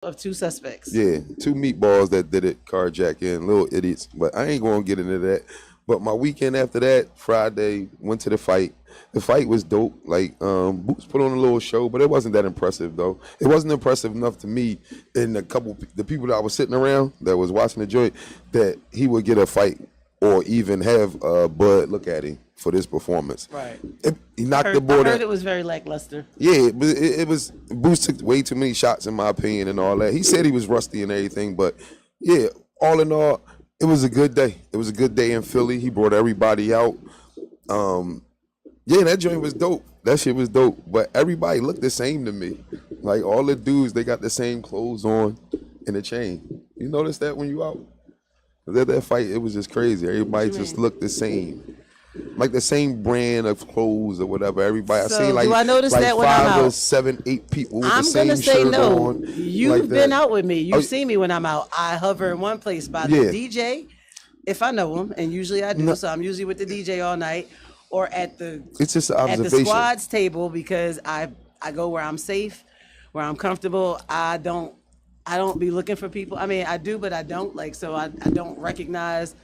of two suspects. Yeah, two meatballs that did it, carjacking, little idiots. But I ain't gonna get into that. But my weekend after that, Friday, went to the fight. The fight was dope. Like Boots put on a little show, but it wasn't that impressive though. It wasn't impressive enough to me and the people that I was sitting around that was watching the joint that he would get a fight or even have Bud look at him for this performance. Right. He knocked the board. I heard it was very lackluster. Yeah, but it was Boots took way too many shots in my opinion and all that. He said he was rusty and everything, but yeah, all in all, it was a good day. It was a good day in Philly. He brought everybody out. Yeah, that joint was dope. That shit was dope. But everybody looked the same to me. Like all the dudes, they got the same clothes on and a chain. You notice that when you out? That fight, it was just crazy. Everybody just looked the same. Like the same brand of clothes or whatever. Everybody, So, I see like, do I notice like that when I'm 5 or out? 7, 8 people with I'm the same gonna say shirt no. on. You've like been that. out with me. You've Oh, seen me when I'm out. I hover in one place by the Yeah. DJ, if I know him, and usually I do. No. So I'm usually with the DJ all night, or at It's just an the observation. squad's table because I go where I'm safe, where I'm comfortable. I don't be looking for people. I mean, I do, but I don't like. So I don't recognize.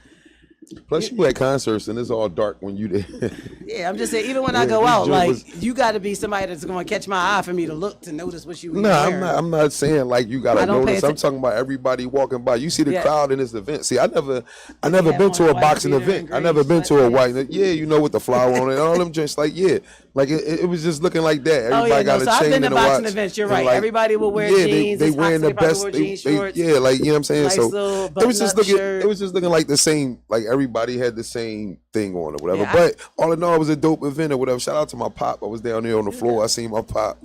Plus, you at concerts and it's all dark when you there. Yeah, I'm just saying. Even when Yeah, I go this out, joint like was- you got to be somebody that's going to catch my eye for me to look to notice what you. No, wearing. I'm not saying like you gotta I don't pay notice. I'm atten- talking about everybody walking by. You see the Yeah. crowd in this event. See, I never have been to on a a white boxing beater event. and I never green been to a white. sweatpants. Yeah, you know, with the flower on it, all them joints. Like like it was just looking like that. Oh Everybody yeah, got no, a so I've chain been to and a boxing watch. events. You're And, right. like, Everybody will wear yeah, jeans. They It's hot, wearing so the they probably best. wore jean shorts. Yeah, like you know what I'm saying. Nice So little it was just button-up looking. shirt. It was just looking like the same. Like everybody had the same thing on or whatever. Yeah, but all in all, it was a dope event or whatever. Shout out to my pop. I was down there on the floor. I seen my pop.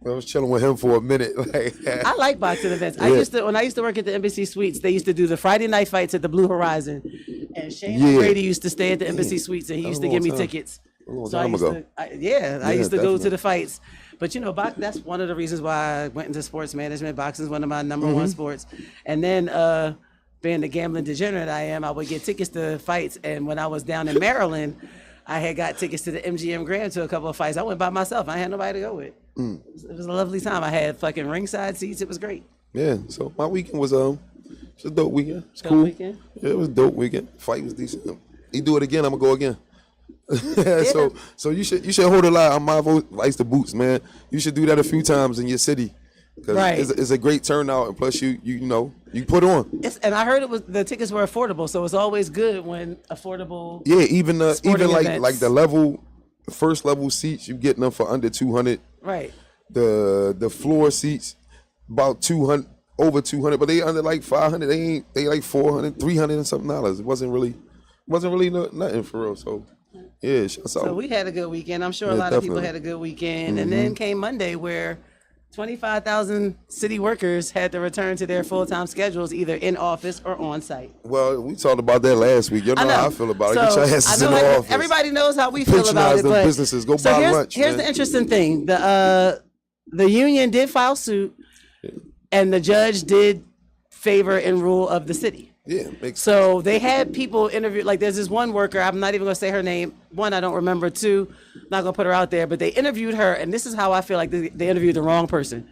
I was chilling with him for a minute. Like, I like boxing events. Yeah. When I used to work at the Embassy Suites, they used to do the Friday night fights at the Blue Horizon, and Shane Yeah. Brady used to stay at the Embassy Suites, and he used to long give me time. tickets. A long So I time used ago. to, I used to go definitely. to the fights. But you know, that's one of the reasons why I went into sports management. Boxing is one of my number one sports, and then being the gambling degenerate I am, I would get tickets to fights. And when I was down in Maryland, I had got tickets to the MGM Grand to a couple of fights. I went by myself. I had nobody to go with. It was a lovely time. I had fucking ringside seats. It was great. Yeah, so my weekend was it's a dope weekend. It's Dope cool. weekend? Yeah, it was a dope weekend. Fight was decent. You do it again, I'm gonna go again. So you should hold a line on my advice to Boots, man. You should do that a few times in your city. Cause Right. it's a great turnout, and plus you know you put on. And I heard the tickets were affordable, so it's always good when affordable. Yeah, even Sporting like events. the first level seats, you getting them for under 200. Right. The floor seats about 200, over 200, but they under like 500. They like 400, 300 and something dollars. It wasn't really nothing for real. So yeah, So we had a good weekend. I'm sure a Yeah, lot of people definitely. had a good weekend. And then came Monday where 25,000 city workers had to return to their full-time schedules, either in office or on site. Well, we talked about that last week. You know how I feel about it. Get your asses in the office. Everybody knows how we feel about Patronize it. them But businesses. Go buy lunch, Here's man. the interesting thing: the union did file suit, and the judge did favor and rule of the city. Yeah, makes So they had people interview. Like there's this one worker. I'm not even gonna say her name. One, I don't remember. Two, not gonna put her out there. But they interviewed her, and this is how I feel like they interviewed the wrong person.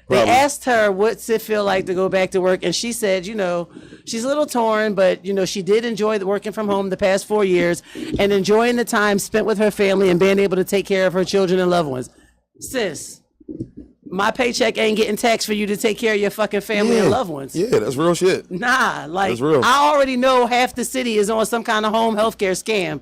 They Probably. asked her, what's it feel like to go back to work? And she said, she's a little torn, but, she did enjoy working from home the past 4 years and enjoying the time spent with her family and being able to take care of her children and loved ones. Sis, my paycheck ain't getting taxed for you to take care of your fucking family and loved ones. Yeah, that's real shit. Nah, like That's real. I already know half the city is on some kind of home healthcare scam.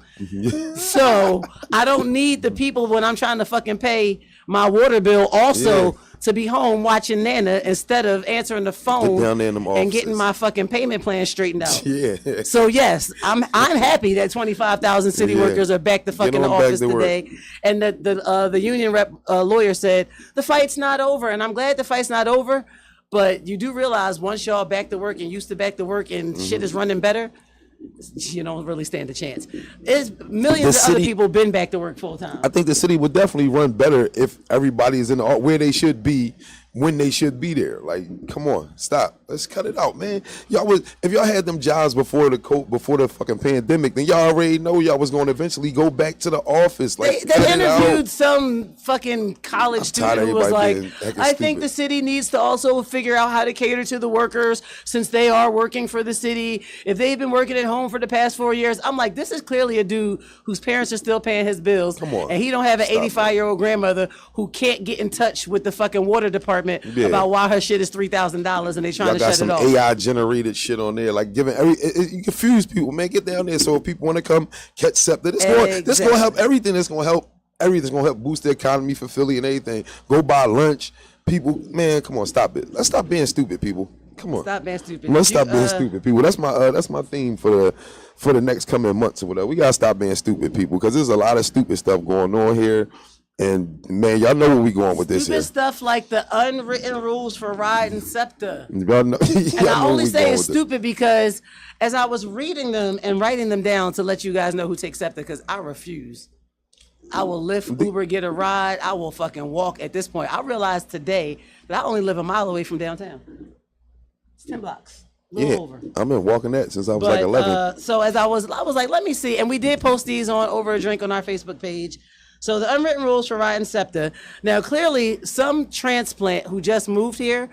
So I don't need the people when I'm trying to fucking pay my water bill also to be home watching Nana instead of answering the phone down there in them and getting offices. my fucking payment plan straightened out. Yeah. So yes, I'm happy that 25,000 city Yeah. workers are back to fucking on the back office to work. today, and the union rep lawyer said the fight's not over, and I'm glad the fight's not over, but you do realize once y'all back to work and used to back to work and Mm-hmm. shit is running better, you don't really stand a chance. There's millions The of other city- people been back to work full time. I think the city would definitely run better if everybody is in where they should be when they should be there. Like, come on, stop. Let's cut it out, man. If y'all had them jobs before the fucking pandemic, then y'all already know y'all was going to eventually go back to the office. Like, they interviewed some fucking college student who was like, I think stupid. the city needs to also figure out how to cater to the workers since they are working for the city. If they've been working at home for the past 4 years, I'm like, this is clearly a dude whose parents are still paying his bills. Come on. And he don't have an 85-year-old grandmother who can't get in touch with the fucking water department about why her shit is $3,000 and they trying to shut it off. Got some AI generated shit on there, like giving you confuse people, man. Get down there so if people want to come catch SEPTA, this gonna help everything. This gonna help everything's gonna help boost the economy for Philly and everything. Go buy lunch, people. Man, come on, stop it. Let's stop being stupid, people. Come on, stop being stupid. Let's stop being stupid, people. That's my theme for the next coming months or whatever. We gotta stop being stupid, people, because there's a lot of stupid stuff going on here. And man, y'all know where we going with this here. Stupid stuff like the unwritten rules for riding SEPTA. Y'all know, and I only say it's stupid because as I was reading them and writing them down to let you guys know who takes SEPTA, because I refuse. I will Lyft, Uber, get a ride. I will fucking walk at this point. I realized today that I only live a mile away from downtown. It's 10 blocks. A little over. I've been walking that since I was like 11. So as I was like, let me see. And we did post these on Over a Drink on our Facebook page. So the unwritten rules for riding SEPTA. Now, clearly, some transplant who just moved here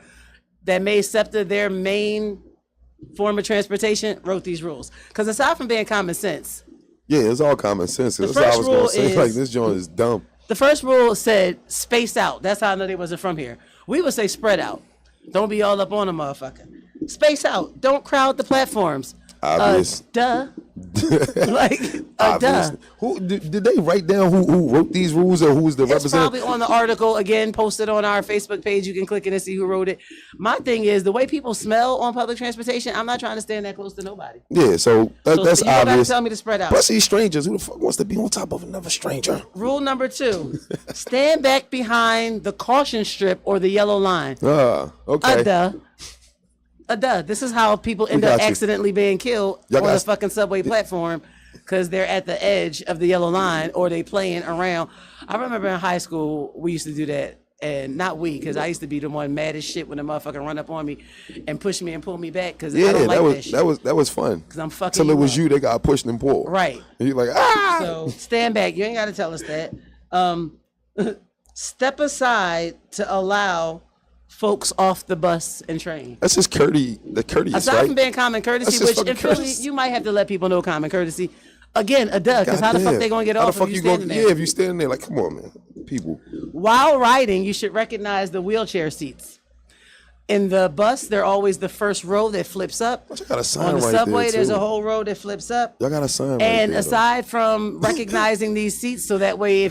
that made SEPTA their main form of transportation wrote these rules. Because aside from being common sense. Yeah, it's all common sense. That's what I was going to say. Like, this joint is dumb. The first rule said space out. That's how I know they wasn't from here. We would say spread out. Don't be all up on a motherfucker. Space out. Don't crowd the platforms. Obvious. Duh. Like, duh. Who did they write down who wrote these rules or who was the representative? It's probably on the article, again, posted on our Facebook page. You can click it and see who wrote it. My thing is, the way people smell on public transportation, I'm not trying to stand that close to nobody. Yeah, so that's obvious. You don't have to tell me to spread out. Plus these strangers, who the fuck wants to be on top of another stranger? Rule number 2, stand back behind the caution strip or the yellow line. Okay. Duh. This is how people end up accidentally being killed on the fucking subway platform because they're at the edge of the yellow line or they playing around. I remember in high school, we used to do that. And not we, because I used to be the one mad as shit when the motherfucker run up on me and push me and pull me back because I don't like that shit. That was fun. Because I'm fucking Till it was you that got pushed and pulled. Right. And you're like, ah! So stand back. You ain't got to tell us that. Step aside to allow folks off the bus and train. That's just courteous, aside from being common courtesy, which in Philly, you might have to let people know common courtesy. Again, a duh, because how the fuck they gonna get off if you standing there? Yeah, if you standing there, like, come on, man, people. While riding, you should recognize the wheelchair seats. In the bus, they're always the first row that flips up. But you got a sign on the right subway, there, there's a whole row that flips up. Y'all got a sign right and there, aside from recognizing these seats, so that way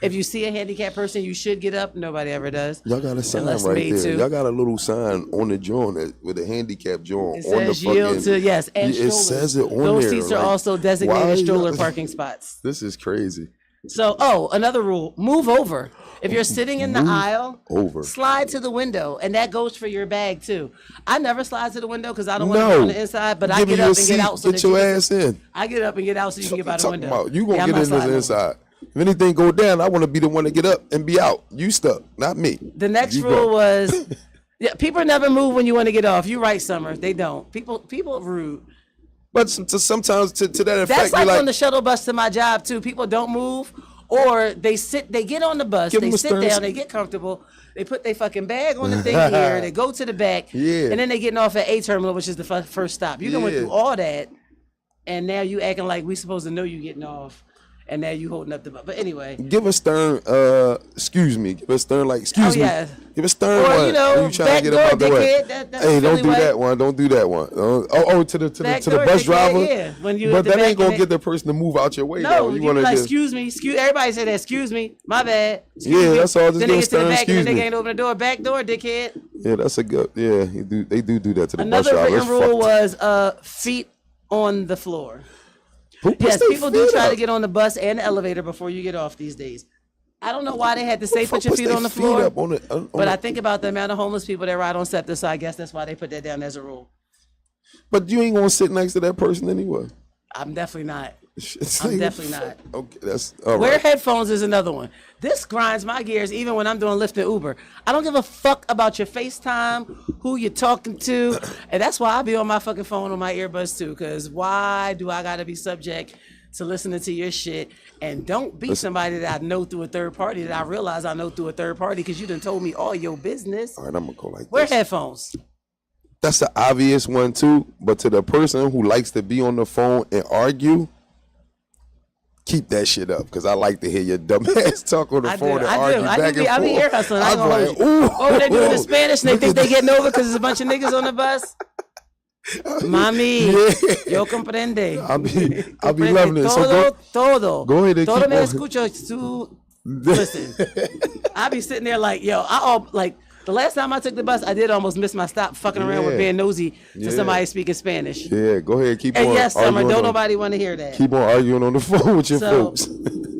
if you see a handicapped person, you should get up. Nobody ever does. Y'all got a sign right there. Y'all got a little sign on the joint with a handicap joint on the fucking. Yield to, yes, and it says it on Those there. Those seats are also designated stroller parking spots. This is crazy. So, another rule: move over. If you're sitting in the aisle, slide to the window, and that goes for your bag too. I never slide to the window because I don't want to be on the inside, but I get up and get out so that you can get your ass in. I get up and get out so you can get by the window. You gonna get in the inside. If anything go down, I want to be the one to get up and be out. You stuck, not me. The next rule was, people never move when you want to get off. You right, Summer. They don't. People are rude. But sometimes to that effect, that's like on the shuttle bus to my job too. People don't move, or they get on the bus, they sit down, they get comfortable, they put their fucking bag on the thing here, they go to the back, and then they getting off at A terminal, which is the first stop. You done went through all that, and now you acting like we supposed to know you getting off. And now you holding up the bus. But anyway. Give a stern, excuse me. Give a stern, like, excuse me. Give a stern or, one. You know, you trying to get up out the way. Hey, don't do that one. Don't do that one. To the bus driver. Yeah. But that ain't going to get the person to move out your way, no, though. You want to like, excuse me. Everybody say that. Excuse me. My bad. Excuse me. That's all. Just then give they a get to the stern, back excuse and me. they ain't open the door. Back door, dickhead. Yeah, that's a good, they do that to the bus driver. Another written rule was feet on the floor. Yes, people do try to get on the bus and the elevator before you get off these days. I don't know why they had to say put your feet on the floor, but I think about the amount of homeless people that ride on SEPTA, so I guess that's why they put that down as a rule. But you ain't gonna sit next to that person anyway. I'm definitely not. I'm definitely not. Okay, that's all Wear right. headphones is another one. This grinds my gears even when I'm doing Lyft and Uber. I don't give a fuck about your FaceTime, who you're talking to. And that's why I be on my fucking phone on my earbuds too. Because why do I got to be subject to listening to your shit? And don't be somebody that I know through a third party that I realize I know through a third party because you done told me all your business. All right, I'm going to go like Wear this. headphones. That's the obvious one too. But to the person who likes to be on the phone and argue, keep that shit up, because I like to hear your dumb ass talk on the phone and argue back and forth. I be ear hustling. I I'm gonna like, hold you. ooh. Oh, they doing the Spanish and they think they getting over because there's a bunch of niggas on the bus. Mami, yo comprende. I'll be loving it. So Todo. go ahead and todo keep me on. escucho. Listen, I be sitting there like, yo, the last time I took the bus, I did almost miss my stop fucking around with being nosy to somebody speaking Spanish. Yeah, go ahead, keep And on. yes, Summer, arguing don't on- nobody want to hear that. Keep on arguing on the phone with your folks.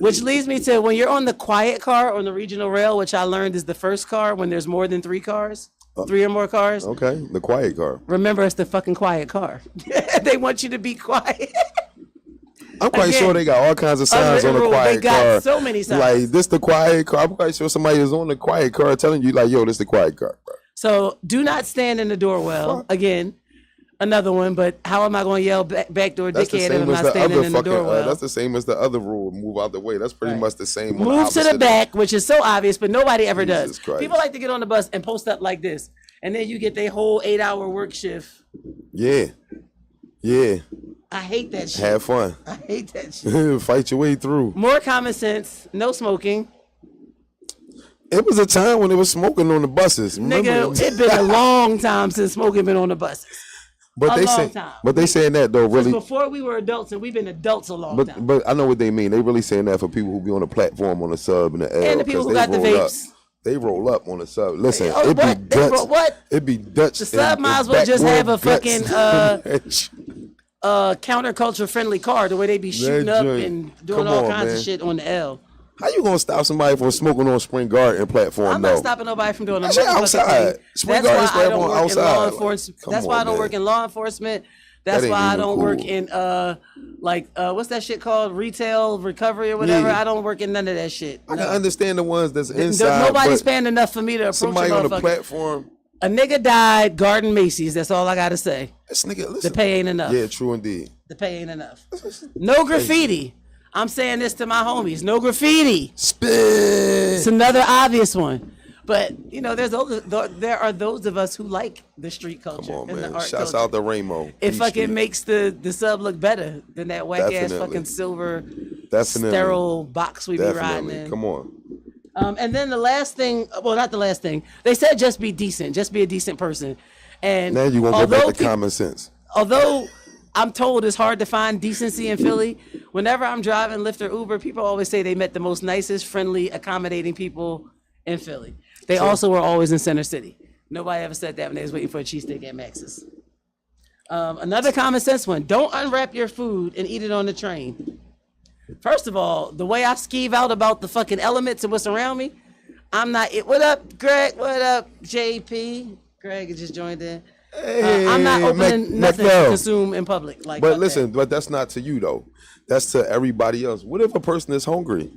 Which leads me to when you're on the quiet car on the regional rail, which I learned is the first car when there's more than 3 cars, 3 or more cars. Okay, the quiet car. Remember, it's the fucking quiet car. They want you to be quiet. I'm quite Again, sure they got all kinds of signs on the rule, quiet they got car. so many signs. Like, this the quiet car. I'm quite sure somebody is on the quiet car telling you, like, yo, this the quiet car, bro. So do not stand in the doorwell. Again, another one, but how am I going to yell backdoor That's the dickhead if same I'm as not the standing other in the fucking. doorwell? That's the same as the other rule. Move out the way. That's pretty much the same. Move to the back, which is so obvious, but nobody ever Jesus does. Christ. People like to get on the bus and post up like this, and then you get their whole 8-hour work shift. Yeah. I hate that shit. Have fun. I hate that shit. Fight your way through. More common sense, no smoking. It was a time when they was smoking on the buses. Remember Nigga, them? it's been a long time since smoking been on the buses. But a they long say, time. but they saying that though, really. Before we were adults, and we've been adults a long time. But I know what they mean. They really saying that for people who be on the platform on the sub and the L. And the people 'cause who they got the roll up. vapes. They roll up on the sub. Listen, Oh, it be what? They Dutch. what? It be Dutch. The sub might as well just have a fucking counterculture friendly car, the way they be shooting That up joint. and doing Come all on, kinds man. of shit on the L. How you gonna stop somebody from smoking on Spring Garden platform? I'm though? not stopping nobody from doing the That shit motherfucking outside. thing. Spring That's Garden's why I don't platform work in outside. law Like, enforcement. come That's why I on, don't man. work in law enforcement. That's ain't why I even don't work cool. in what's that shit called? Retail recovery or whatever. Yeah. I don't work in none of that shit. I can No. understand the ones that's inside. Nobody's but paying enough for me to approach somebody a on the motherfucker. platform. A nigga died, Garden Macy's. That's all I gotta say. This nigga, The listen. pay ain't enough. Yeah, true indeed. The pay ain't enough. No graffiti. I'm saying this to my homies. No graffiti. Spit. It's another obvious one. But you know, there are those of us who like the street culture Come on, and the man. art Shouts culture. out to Ramo. It Peace fucking Street. makes the sub look better than that whack ass Definitely. fucking silver Definitely. sterile box we be riding Definitely. in. Come on. And then the last thing, well, not the last thing. They said just be decent, just be a decent person. And Now you gonna go back to peop- common sense. although I'm told it's hard to find decency in Philly, whenever I'm driving Lyft or Uber, people always say they met the most nicest, friendly, accommodating people in Philly. They also were always in Center City. Nobody ever said that when they was waiting for a cheesesteak at Max's. Another common sense one, don't unwrap your food and eat it on the train. First of all, the way I skeeve out about the fucking elements and what's around me, I'm not it. What up, Greg? What up, JP? Greg has just joined in. I'm not opening nothing to consume in public. Like, But fuck listen, that. but that's not to you though. That's to everybody else. What if a person is hungry?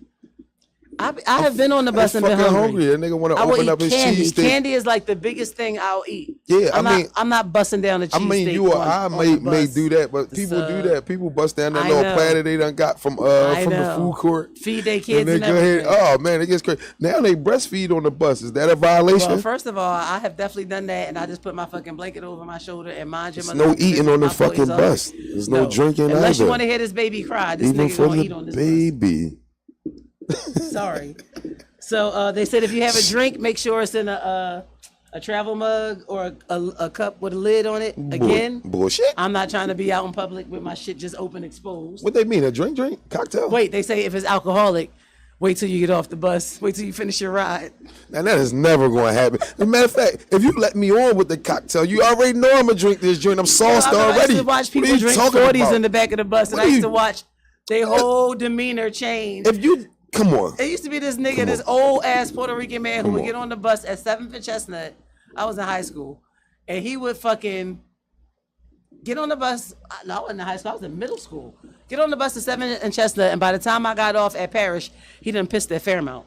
I have been on the bus and been fucking hungry. hungry. That nigga want to I will open eat up his candy. cheesesteak. Candy is like the biggest thing I'll eat. Yeah, I'm not busting down a cheesesteak. I mean, you or I may do that, but The people do sub. that. People bust down that I little know. platter they done got from the know. food court. Feed their kids they and go ahead. everything. Oh man, it gets crazy. Now they breastfeed on the bus. Is that a violation? Well, first of all, I have definitely done that, and I just put my fucking blanket over my shoulder and mind your There's no eating on the fucking bus. There's no drinking Unless you either. want to hear this baby cry, this Even nigga for gonna eat the on this baby. bus. Sorry. So they said if you have a drink, make sure it's in a travel mug or a cup with a lid on it. Again, Bullshit. I'm not trying to be out in public with my shit just open exposed. What they mean? A drink? Cocktail? Wait, they say if it's alcoholic, wait till you get off the bus. Wait till you finish your ride. And that is never going to happen. As a matter of fact, if you let me on with the cocktail, you already know I'm going to drink this joint. I'm sauced I already. used to watch What people are you drink talking 40s about? in the back of the bus, and What I are used you- to watch their whole demeanor change. If you, come on. It used to be this nigga, Come this on. old ass Puerto Rican man who Come would on. get on the bus at 7th and Chestnut. I was in high school, and he would fucking get on the bus. No, I wasn't in high school. I was in middle school. Get on the bus to 7 in Chestnut, and by the time I got off at Parrish, he done pissed at Fairmount.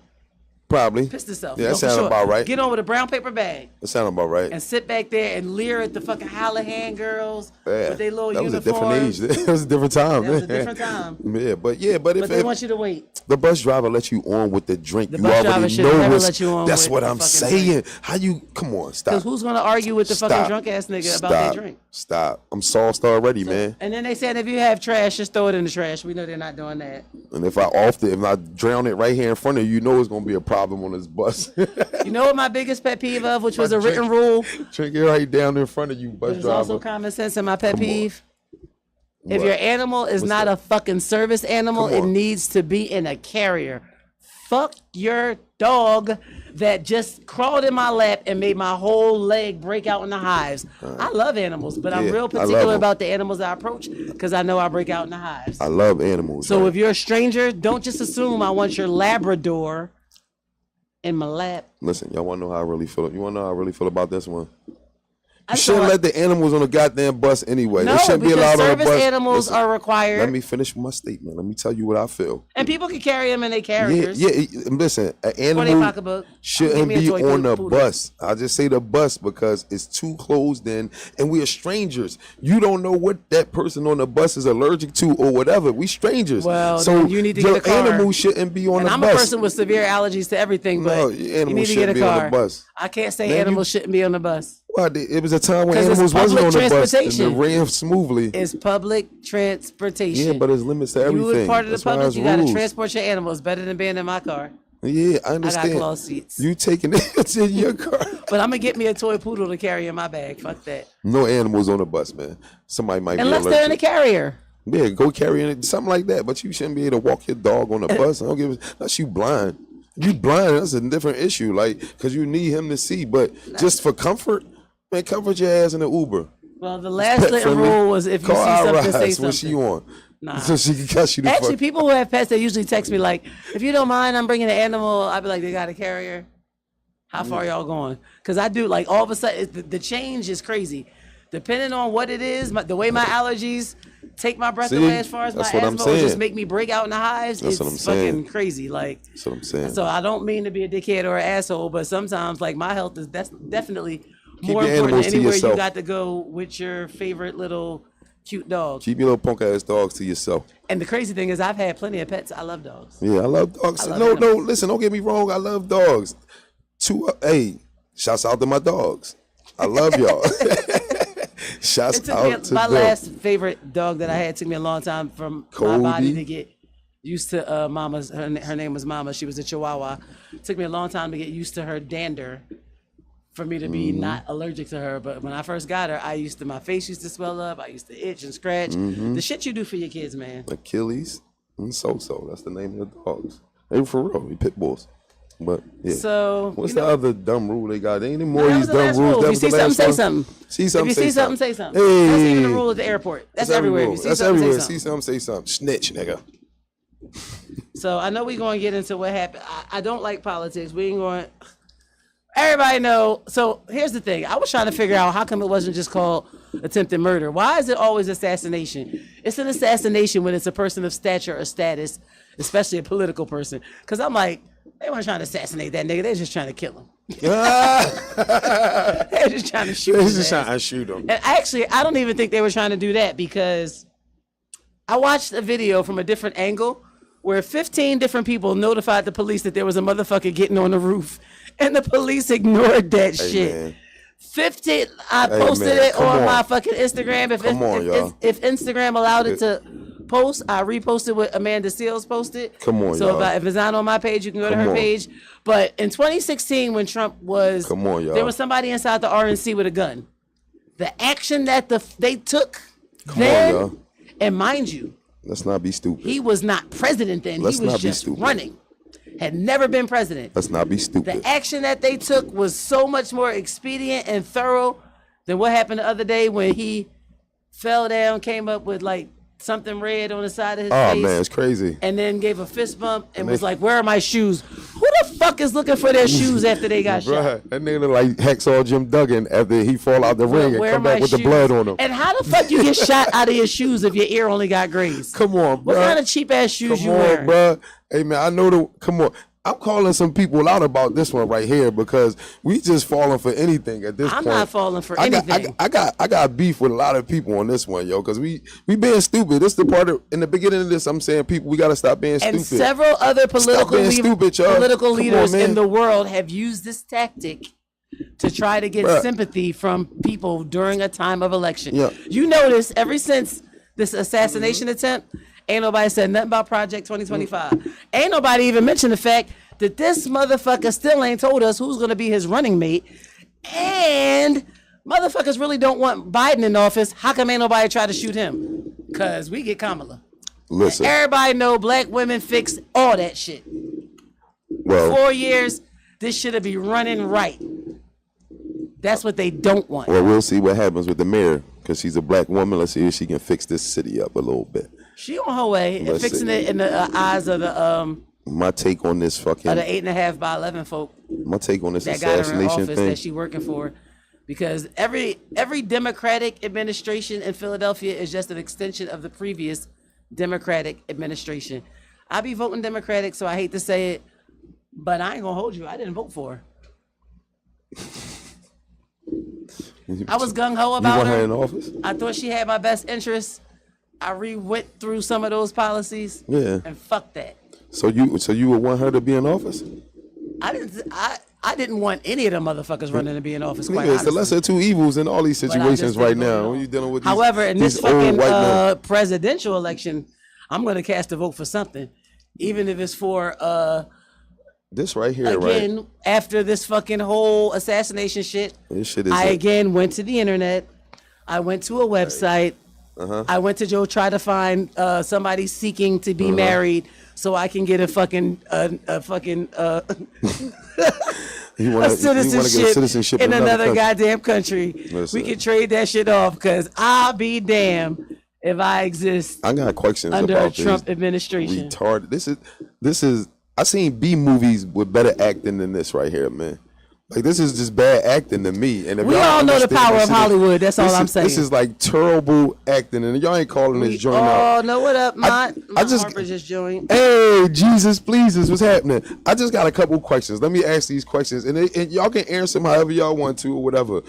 Probably. Pissed himself. Yeah, that sounds about right. Get on with a brown paper bag. That sounds about right. And sit back there and leer at the fucking Hallahan girls with their little uniforms. That was a different age. That was a different time. That was a different time. But if they want you to wait. The bus driver let you on with the drink. The you bus driver already should know never let you on. That's with what the I'm fucking saying. drink. How you? Come on, stop. Because who's gonna argue with the fucking drunk ass nigga about their drink? Stop. I'm sauced already, man. And then they said if you have trash, just throw it in the trash. We know they're not doing that. And if I drown it right here in front of you, you know it's gonna be a problem on this bus. You know what my biggest pet peeve of, which was a written rule? Drink it right down in front of you, bus driver. There's also common sense in my pet peeve. If your animal is not a fucking service animal, it needs to be in a carrier. Fuck your dog that just crawled in my lap and made my whole leg break out in the hives. I love animals, but I'm real particular about the animals I approach because I know I break out in the hives. I love animals. So if you're a stranger, don't just assume I want your Labrador in my lap. Listen, y'all want to know how I really feel? You want to know how I really feel about this one? You shouldn't let the animals on the goddamn bus anyway. No, they shouldn't be allowed on the bus. Service animals are required. Let me finish my statement. Let me tell you what I feel. And people can carry them in their carriers. Yeah. Listen, an animal shouldn't be on the bus. I just say the bus because it's too closed in, and we are strangers. You don't know what that person on the bus is allergic to or whatever. We strangers. Well, so you need to get a car. Animal shouldn't be on the bus. And I'm a person with severe allergies to everything, but you need to get a car. On the bus. I can't say animals shouldn't be on the bus. Well, it was a time when animals wasn't on the bus and it ran smoothly. It's public transportation. Yeah, but there's limits to everything. You were part of the public, you got to transport your animals better than being in my car. Yeah, I understand. I got cloth seats. You taking it in your car. But I'm going to get me a toy poodle to carry in my bag. Fuck that. No animals on the bus, man. Somebody might be unless they're in a carrier. Yeah, go carry it, something like that. But you shouldn't be able to walk your dog on the bus. I don't give a, unless you blind. You blind, that's a different issue. Like, because you need him to see. But just for comfort, man, comfort your ass in the Uber. Well, the last little rule was if you see something, say something. What's she on? Nah. So she can catch you the Actually, people who have pets, they usually text me like, if you don't mind, I'm bringing an animal. I'd be like, they got a carrier. How far y'all going? Because I do, like, all of a sudden, the change is crazy. Depending on what it is, the way my allergies take my breath away as far as my asthma or just make me break out in the hives, it's fucking crazy. Like, that's what I'm saying. So I don't mean to be a dickhead or an asshole, but sometimes, like, my health is definitely Keep more your important than anywhere you got to go with your favorite little cute dog. Keep your little punk ass dogs to yourself. And the crazy thing is, I've had plenty of pets. I love dogs. Yeah, I love dogs. No, listen, don't get me wrong. I love dogs. Hey, shouts out to my dogs. I love y'all. Shouts out to my them. last favorite dog that I had took me a long time from my body to get used to Mama's. Her name was Mama. She was a Chihuahua. It took me a long time to get used to her dander for me to be not allergic to her. But when I first got her, my face used to swell up. I used to itch and scratch. The shit you do for your kids, man. Achilles and So-So. That's the name of the dogs. They were for real. We pit bulls. But yeah. So what's the other dumb rule they got? There ain't any more of these dumb rules. If you see something, say something. If you see something, say something. Hey. That's even a rule at the airport. That's everywhere. If you see something, say something. See something, say something. Snitch, nigga. So I know we're going to get into what happened. I don't like politics. We ain't going. Everybody know. So here's the thing. I was trying to figure out how come it wasn't just called attempted murder. Why is it always assassination? It's an assassination when it's a person of stature or status, especially a political person. Because I'm like, they weren't trying to assassinate that nigga. They're just trying to kill him. They're just trying to shoot him. They're just trying to shoot him. And actually, I don't even think they were trying to do that because I watched a video from a different angle where 15 different people notified the police that there was a motherfucker getting on the roof. And the police ignored that shit. Man. 15. I posted it on my fucking Instagram. If Instagram allowed it to post, I reposted what Amanda Seals posted. Come on, so if it's not on my page, you can go to her page. But in 2016, when Trump was, there was somebody inside the RNC with a gun. The action that they took and mind you, let's not be stupid. He was not president then. He was just running. Had never been president. Let's not be stupid. The action that they took was so much more expedient and thorough than what happened the other day when he fell down, came up with like something red on the side of his face. Oh man, it's crazy. And then gave a fist bump and was like, "Where are my shoes?" Who the fuck is looking for their shoes after they got shot? Bruh, that nigga look like Hacksaw Jim Duggan after he fall out the ring and Where come back with shoes? the blood on him. And how the fuck you get shot out of your shoes if your ear only got grazed? Come on, bro. What kind of cheap ass shoes Come you on, wearing? bro. Hey man, I know come on. I'm calling some people out about this one right here because we just falling for anything at this point. I'm not falling for anything. I got beef with a lot of people on this one, yo, because we being stupid. This is the part of, in the beginning of this, I'm saying people, we gotta stop being stupid. And several other political leaders in the world have used this tactic to try to get sympathy from people during a time of election. Yeah. You notice ever since this assassination attempt, ain't nobody said nothing about Project 2025. Ain't nobody even mentioned the fact that this motherfucker still ain't told us who's gonna be his running mate. And motherfuckers really don't want Biden in office. How come ain't nobody try to shoot him? Cause we get Kamala. Listen. And everybody know black women fix all that shit. Well, 4 years, this should be running right. That's what they don't want. Well, we'll see what happens with the mayor because she's a black woman. Let's see if she can fix this city up a little bit. She on her way and fixing it in the eyes of the my take on this fucking of the 8.5 by 11 folk my take on this that got her in assassination office thing. that she working for, because every Democratic administration in Philadelphia is just an extension of the previous Democratic administration. I be voting Democratic, so I hate to say it, but I ain't gonna hold you. I didn't vote for her. I was gung ho about you want her. her in office? I thought she had my best interests. I went through some of those policies. Yeah. And fuck that. So you would want her to be in office? I didn't want any of them motherfuckers running to be in office. Quite It's the honestly. lesser of two evils in all these situations right now. When you're dealing with these, However, in this these old fucking white men. presidential election, I'm gonna cast a vote for something, even if it's for This right here, again right? after this fucking whole assassination shit. This shit is I again went to the internet. I went to a website. I went to Joe try to find somebody seeking to be married so I can get a fucking you want to get citizenship in another goddamn country. Listen. We can trade that shit off because I'll be damned if I exist I got questions under about a Trump this administration. retarded. This is I seen B movies with better acting than this right here, man. Like this is just bad acting to me. And if We y'all all know the understand power this of shit is- Hollywood. That's all I'm saying. This is like terrible acting, and y'all ain't calling this joint out. Oh, know what up? My just- Harper just joined. Hey, Jesus, please, what's happening? I just got a couple questions. Let me ask these questions, and y'all can answer them however y'all want to or whatever.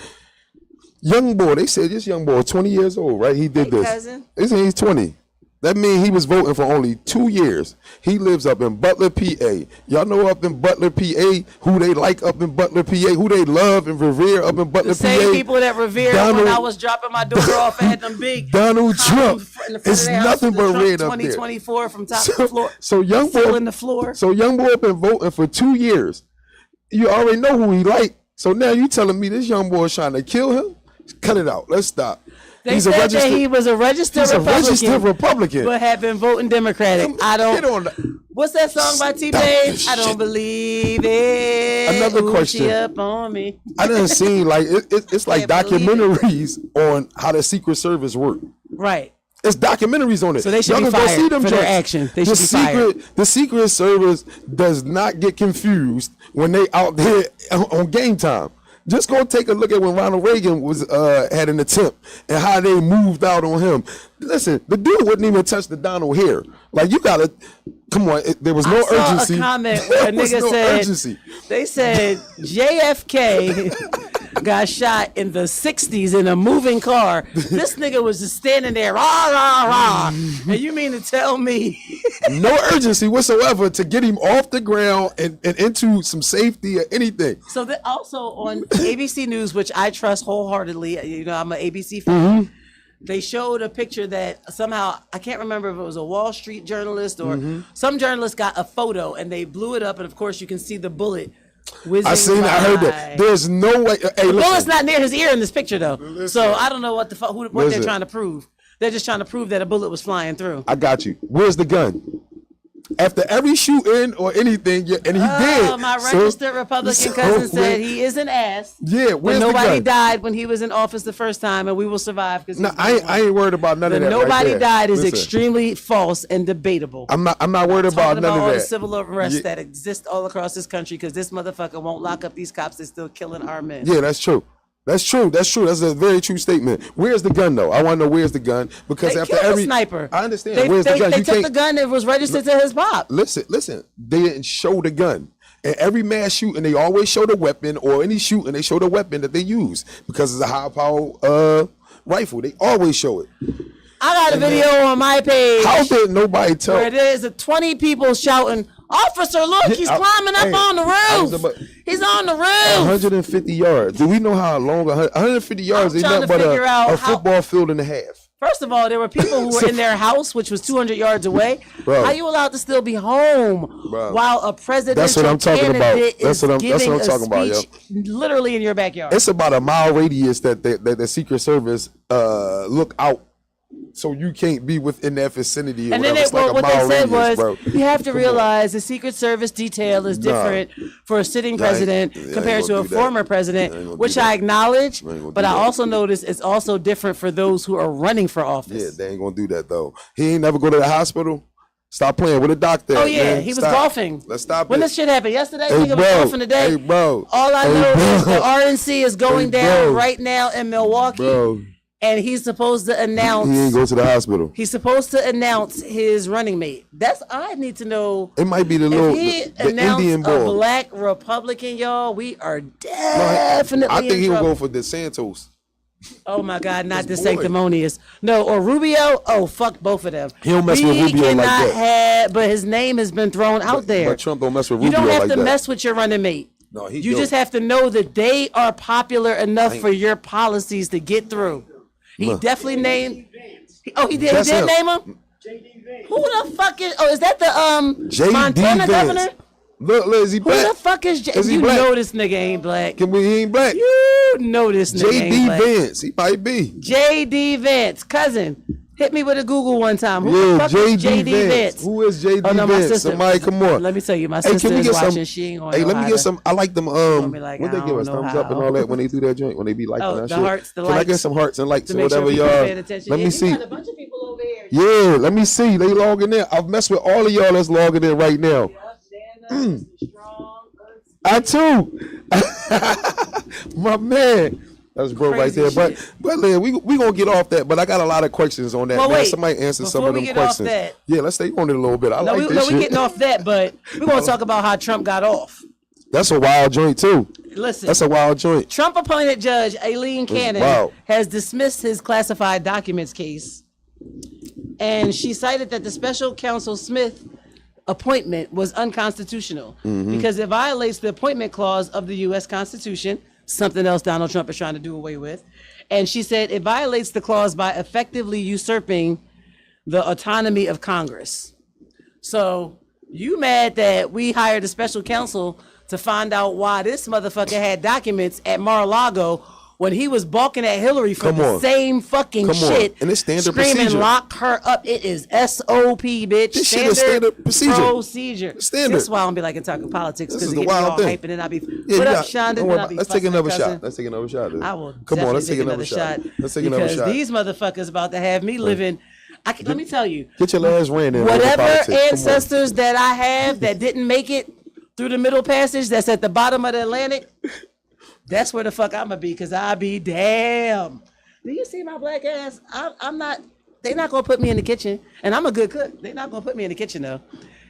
Young boy, they said this young boy, 20 years old, right? He did Hey, this. cousin. They say he's 20. That means he was voting for only 2 years. He lives up in Butler, PA. Y'all know up in Butler, PA, who they like up in Butler, PA, who they love and revere up in Butler, The same PA. people that revered when I was dropping my daughter off and had them big Donald Trump. in the front It's of their house, nothing the but Trump red up there. 2024 from top to the floor. So young boy, Filling the floor. So young boy been voting for 2 years. You already know who he like. So now you telling me this young boy is trying to kill him? Cut it out. Let's stop. They said that he was a registered Republican, but had been voting Democratic. I don't. Get on the, What's that song by T-Pain? this I don't shit. believe it. Another Ooh, question. She up on me. I didn't see like it's like Can't believe it. documentaries on how the Secret Service work. Right. It's documentaries on it. So they should Y'all be can go fired see them for their joints. action. They should be fired. The Secret Service does not get confused when they out there on game time. Just go take a look at when Ronald Reagan was had an attempt and how they moved out on him. Listen, the dude wouldn't even touch the Donald hair. Like you gotta, come on. There was no I urgency. saw a comment where a There was nigga no said, urgency. they said JFK got shot in the 60s in a moving car. This nigga was just standing there, rah, rah, rah. And you mean to tell me? No urgency whatsoever to get him off the ground and into some safety or anything. So that also on ABC News, which I trust wholeheartedly, you know, I'm an ABC fan. They showed a picture that somehow, I can't remember if it was a Wall Street journalist or some journalist got a photo and they blew it up. And of course you can see the bullet whizzing I heard by. that. There's no way. Hey, The bullet's listen. not near his ear in this picture though. So I don't know what what they're Listen. trying to prove. They're just trying to prove that a bullet was flying through. I got you. Where's the gun? after every shooting or anything, and he did. My registered Republican cousin said he is an ass. Yeah, when nobody died when he was in office the first time, and we will survive. Because I ain't worried about none of that. Nobody died is extremely false and debatable. I'm not worried about none of all that. The civil unrest that exist all across this country because this motherfucker won't lock up these cops that's still killing our men. Yeah, that's true. That's true. That's a very true statement. Where's the gun, though? I want to know where's the gun because they after killed every the sniper, I understand. Where's the gun? They took the gun and was registered to his pop. Listen. They didn't show the gun. And every mass shooting, they always show the weapon, or any shooting, they show the weapon that they use because it's a high power rifle. They always show it. I got a video on my page. How did nobody tell? Where there's 20 people shouting, "Officer, look, he's climbing up on the roof. He's on the roof." 150 yards. Do we know how long? 150 yards is nothing but a football field and a half. First of all, there were people who were in their house, which was 200 yards away. Bro, how are you allowed to still be home while a presidential candidate is giving a speech literally in your backyard? It's about a mile radius that the Secret Service look out. So you can't be within that vicinity. And then what they said was, you have to realize the Secret Service detail is different for a sitting president compared to a former president, which I acknowledge, but I also notice it's also different for those who are running for office. Yeah, they ain't gonna do that though. He ain't never go to the hospital. Stop playing with a doctor. Oh yeah, man. He was golfing. Let's stop. When this shit happened yesterday, he was golfing today. Hey, bro. All I know is the RNC is going down right now in Milwaukee. Bro. And he's supposed to announce. He ain't go to the hospital. He's supposed to announce his running mate. I need to know. It might be the Indian boy. A black Republican, y'all. We are definitely. I think he will go for DeSantis. Oh my God, not the sanctimonious. No, or Rubio. Oh, fuck both of them. He don't mess with Rubio like that. But his name has been thrown out there. But Trump don't mess with Rubio like that. You don't have to mess with your running mate. No, you just have to know that they are popular enough for your policies to get through. He definitely named. He did. He did name him. Who the fuck is? Oh, is that the Montana governor? Look, is he black? Who the fuck is? You know this nigga ain't black. He ain't black. You know this nigga ain't black. J.D. Vance. He might be. J.D. Vance, cousin. Hit me with a Google one time. Who the fuck is J.D. Vance? Who is J.D. Vance? Somebody come on. Let me tell you, my sister is watching. She ain't gonna know let me get some. I like them. When they give us thumbs up and all that when they do that joint, when they be like that shit. Hearts, the likes. Can I get some hearts and likes or whatever, y'all? Let me see. Got a bunch of people over here. Yeah, let me see. They logging in. I've messed with all of y'all that's logging in right now. I too. My man. That's bro right there. But Lynn, we gonna get off that. But I got a lot of questions on that. Wait, somebody answer some of them questions. Yeah, let's stay on it a little bit. We getting off that, but we're gonna talk about how Trump got off. That's a wild joint too. Listen, that's a wild joint. Trump appointed Judge Aileen Cannon has dismissed his classified documents case, and she cited that the special counsel Smith appointment was unconstitutional because it violates the appointment clause of the U.S. Constitution. Something else Donald Trump is trying to do away with. And she said it violates the clause by effectively usurping the autonomy of Congress. So you mad that we hired a special counsel to find out why this motherfucker had documents at Mar-a-Lago when he was balking at Hillary for the same fucking shit. And it's standard screaming, procedure. Lock her up. It is SOP, bitch. This shit is standard procedure. Standard. That's why I don't be like talking politics. This is the wild thing. And then I be, what up, Shonda? Let's take another shot. Let's take another shot. I will Come on, let's take another shot. Let's take another shot. Because these motherfuckers about to have me living. Let me tell you. Get your last rand in. Whatever ancestors that I have that didn't make it through the Middle Passage, that's at the bottom of the Atlantic, that's where the fuck I'm gonna be, because I be damn. Do you see my black ass? I'm not. They not gonna put me in the kitchen, and I'm a good cook. They not gonna put me in the kitchen though,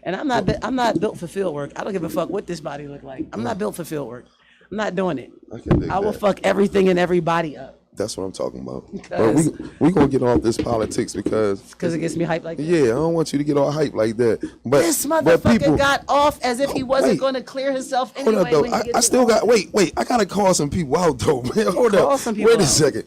and I'm not built for field work. I don't give a fuck what this body look like. I'm not built for field work. I'm not doing it. I will fuck everything and everybody up. That's what I'm talking about. But we gonna get off this politics because it gets me hyped like that. Yeah, I don't want you to get all hyped like that. But this motherfucker got off as if he wasn't going to clear himself anyway. Hold up, though. I still got wait. I gotta call some people out though, man. Hold up. Wait a second.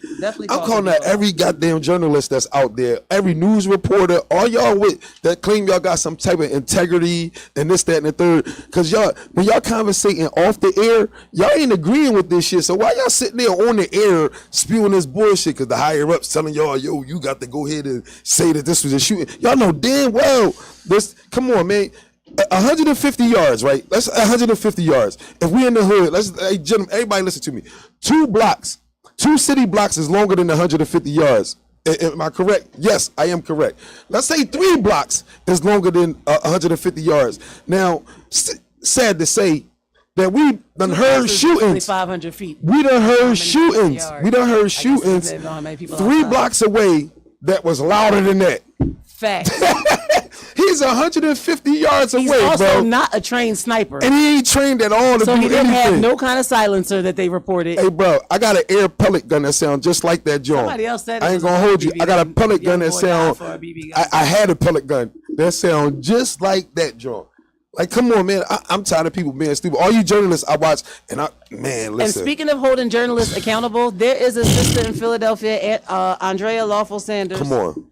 I'm calling out every goddamn journalist that's out there, every news reporter, all y'all with that claim y'all got some type of integrity and this, that, and the third. Cause y'all, when y'all conversating off the air, y'all ain't agreeing with this shit. So why y'all sitting there on the air spewing this bullshit? Because the higher ups telling y'all, yo, you got to go ahead and say that this was a shooting. Y'all know damn well this. Come on, man. 150 yards, right? That's 150 yards. If we in the hood, hey, gentlemen, everybody listen to me. 2 city blocks is longer than 150 yards. Am I correct? Yes, I am correct. Let's say 3 blocks is longer than 150 yards. Now, sad to say that we done heard shootings. 500 feet. We done heard shootings. We done heard shootings 3 blocks away that was louder than that. Facts. He's 150 yards away, bro. He's also not a trained sniper. And he ain't trained at all to do anything. So he didn't have no kind of silencer that they reported. Hey, bro, I got an air pellet gun that sound just like that, John. Somebody else said I ain't gonna hold you. I got a pellet gun that sound. I had a pellet gun that sound just like that, John. Like, come on, man. I'm tired of people being stupid. All you journalists I watch, man, listen. And speaking of holding journalists accountable, there is a sister in Philadelphia, Andrea Lawful Sanders. Come on.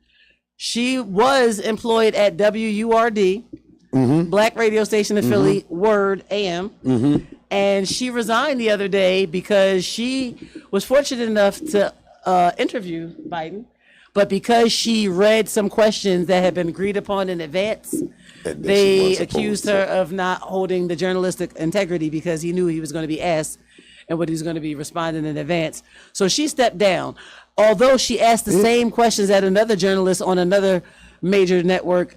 She was employed at WURD, black radio station in Philly, Word AM. And she resigned the other day because she was fortunate enough to interview Biden. But because she read some questions that had been agreed upon in advance, they accused her of not holding the journalistic integrity because he knew he was going to be asked and what he was going to be responding in advance. So she stepped down. Although she asked the same questions that another journalist on another major network